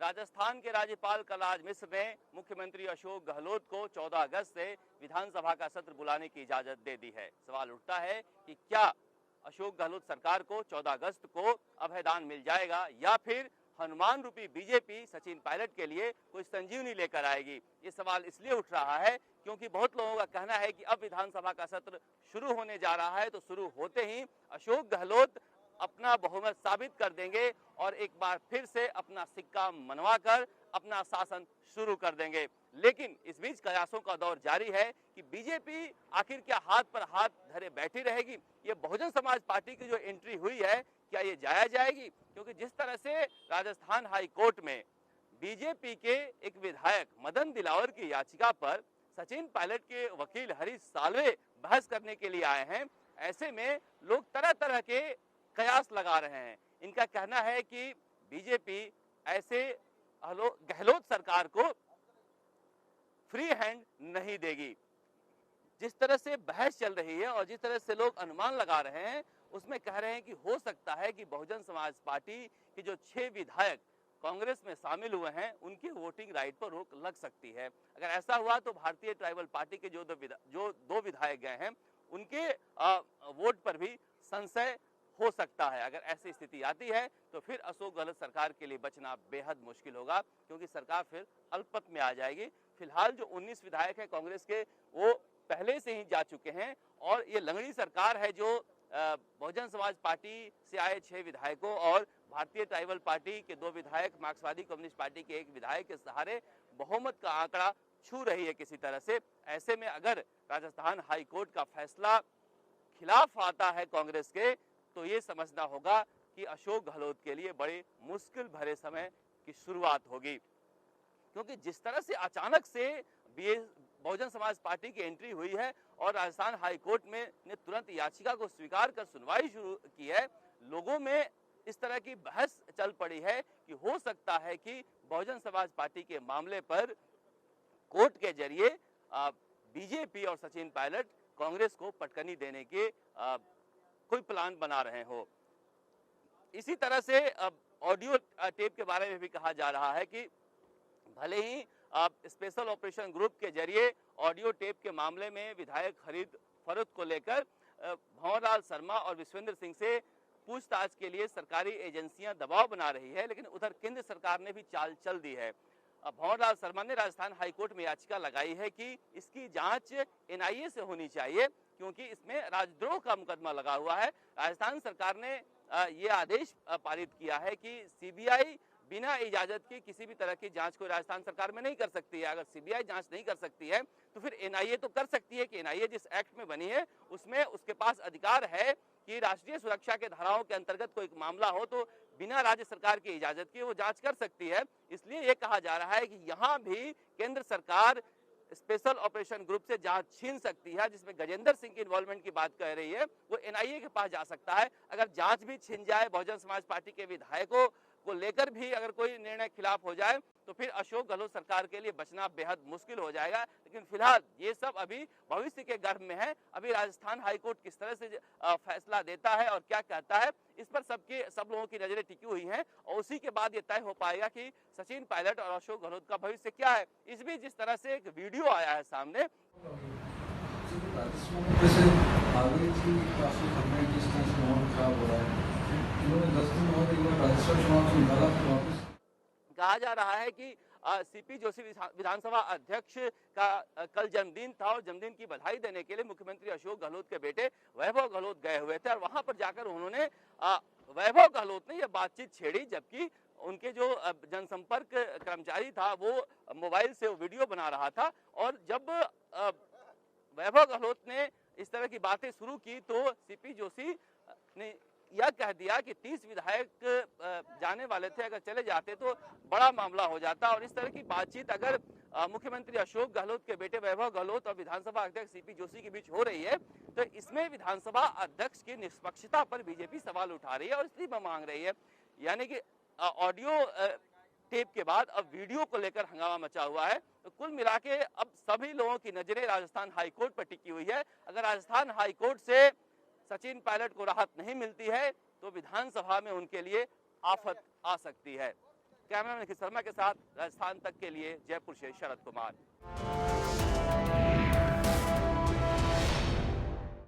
राजस्थान के राज्यपाल कलराज मिश्र ने मुख्यमंत्री अशोक गहलोत को 14 अगस्त से विधानसभा का सत्र बुलाने की इजाजत दे दी है। सवाल उठता है कि क्या अशोक गहलोत सरकार को 14 अगस्त को अभयदान मिल जाएगा या फिर हनुमान रूपी बीजेपी सचिन पायलट के लिए कोई संजीवनी लेकर आएगी। ये सवाल इसलिए उठ रहा है क्योंकि बहुत लोगों का कहना है कि अब विधानसभा का सत्र शुरू होने जा रहा है, तो शुरू होते ही अशोक गहलोत अपना बहुमत साबित कर देंगे और एक बार फिर से अपना सिक्का मनवाकर अपना शासन शुरू कर देंगे। लेकिन इस बीच कयासों का दौर जारी है कि बीजेपी आखिर क्या हाथ पर हाथ धरे बैठी रहेगी। ये बहुजन समाज पार्टी की जो एंट्री हुई है, क्या ये जाया जाएगी? क्योंकि जिस तरह से राजस्थान हाई कोर्ट में बीजेपी के एक विधायक मदन दिलावर की याचिका पर सचिन पायलट के वकील हरीश साल्वे बहस करने के लिए आए हैं, ऐसे में लोग तरह तरह के कयास लगा रहे हैं। इनका कहना है कि बीजेपी ऐसे गहलोत सरकार को फ्री हैंड नहीं देगी। जिस तरह से बहस चल रही है और जिस तरह से लोग अनुमान लगा रहे हैं, उसमें कह रहे हैं कि हो सकता है कि बहुजन समाज पार्टी के जो 6 विधायक कांग्रेस में शामिल हुए हैं, उनकी वोटिंग राइट पर रोक लग सकती है। अगर ऐसा हुआ तो भारतीय ट्राइबल पार्टी के जो 2 विधायक गए हैं, उनके वोट पर भी संशय हो सकता है। अगर ऐसी स्थिति आती है तो फिर अशोक गहलोत सरकार के लिए बचना बेहद मुश्किल होगा, क्योंकि सरकार फिर अल्पमत में आ जाएगी। फिलहाल जो 19 विधायक हैं कांग्रेस के, वो पहले से ही जा चुके हैं और ये लंगड़ी सरकार है जो बहुजन समाज पार्टी से आए 6 विधायकों और भारतीय ट्राइबल पार्टी के 2 विधायक, मार्क्सवादी कम्युनिस्ट पार्टी के 1 विधायक के सहारे बहुमत का आंकड़ा छू रही है किसी तरह से। ऐसे में अगर राजस्थान हाई कोर्ट का फैसला खिलाफ आता है कांग्रेस के, तो ये समझना होगा कि अशोक गहलोत के लिए बड़े मुश्किल भरे समय की शुरुआत होगी। क्योंकि जिस तरह से अचानक से बहुजन समाज पार्टी की एंट्री हुई है और राजस्थान हाई कोर्ट में ने तुरंत याचिका को स्वीकार कर सुनवाई शुरू की है, लोगों में इस तरह की बहस चल पड़ी है कि हो सकता है कि बहुजन समाज पार्टी के मामले पर कोर्ट के जरिए बीजेपी और सचिन पायलट कांग्रेस को पटकनी देने के कोई प्लान बना रहे हो। इसी तरह से ऑडियो टेप के बारे में भी कहा जा रहा है कि भले ही स्पेशल ऑपरेशन ग्रुप के जरिए ऑडियो टेप के मामले में विधायक खरीद फरोख्त को लेकर भंवरलाल शर्मा और विश्वेंद्र सिंह से पूछताछ के लिए सरकारी एजेंसियां दबाव बना रही है, लेकिन उधर केंद्र सरकार ने भी चाल चल दी है। भंवरलाल शर्मा ने राजस्थान हाईकोर्ट में याचिका लगाई है कि इसकी जांच एनआईए से होनी चाहिए, क्योंकि इसमें राजद्रोह का मुकदमा लगा हुआ है। राजस्थान सरकार ने ये आदेश पारित किया है कि सीबीआई बिना इजाजत की किसी भी तरह की जांच को राजस्थान सरकार में नहीं कर सकती है। अगर सीबीआई जांच नहीं कर सकती है तो फिर एनआईए तो कर सकती है कि एनआईए जिस एक्ट में बनी है उसमें उसके पास अधिकार है कि राष्ट्रीय सुरक्षा के धाराओं के अंतर्गत कोई मामला हो तो बिना राज्य सरकार की इजाजत के वो जांच कर सकती है। इसलिए ये कहा जा रहा है कि यहाँ भी केंद्र सरकार स्पेशल ऑपरेशन ग्रुप से जांच छीन सकती है, जिसमें गजेंद्र सिंह की इन्वॉल्वमेंट की बात कह रही है, वो एनआईए के पास जा सकता है। अगर जांच भी छिन जाए, बहुजन समाज पार्टी के विधायकों को लेकर भी अगर कोई निर्णय खिलाफ हो जाए, तो फिर अशोक गहलोत सरकार के लिए बचना बेहद मुश्किल हो जाएगा। लेकिन फिलहाल ये सब अभी भविष्य के गर्भ में है। अभी राजस्थान हाईकोर्ट किस तरह से फैसला देता है और क्या कहता है, इस पर सब लोगों की नजरें टिकी हुई हैं और उसी के बाद ये तय हो पाएगा कि सचिन पायलट और अशोक गहलोत का भविष्य क्या है। इस बीच जिस तरह से एक वीडियो आया है सामने, कहा जा रहा है कि सीपी जोशी विधानसभा अध्यक्ष का कल जन्मदिन था और जन्मदिन की बधाई देने के लिए मुख्यमंत्री अशोक गहलोत के बेटे वैभव गहलोत गए हुए थे और वहां पर जाकर उन्होंने वैभव गहलोत ने यह बातचीत छेड़ी, जबकि उनके जो जनसंपर्क कर्मचारी था वो मोबाइल से वीडियो बना रहा था। और जब वैभव गहलोत ने इस तरह की बातें शुरू की तो सीपी जोशी ने यह कह दिया कि 30 विधायक जाने वाले थे, अगर चले जाते तो बड़ा मामला हो जाता। और इस तरह की बातचीत अगर मुख्यमंत्री अशोक गहलोत के बेटे वैभव गहलोत और विधानसभा अध्यक्ष सीपी जोशी के बीच हो रही है, तो इसमें विधानसभा अध्यक्ष की निष्पक्षता पर बीजेपी सवाल उठा रही है और इसलिए मांग रही है। यानी कि ऑडियो टेप के बाद अब वीडियो को लेकर हंगामा मचा हुआ है। तो कुल मिला के अब सभी लोगों की नजरें राजस्थान हाईकोर्ट पर टिकी हुई है। अगर राजस्थान हाईकोर्ट से सचिन पायलट को राहत नहीं मिलती है तो विधानसभा में उनके लिए आफत आ सकती है। कैमरामैन निखिल शर्मा के साथ राजस्थान तक के लिए जयपुर से शरद कुमार।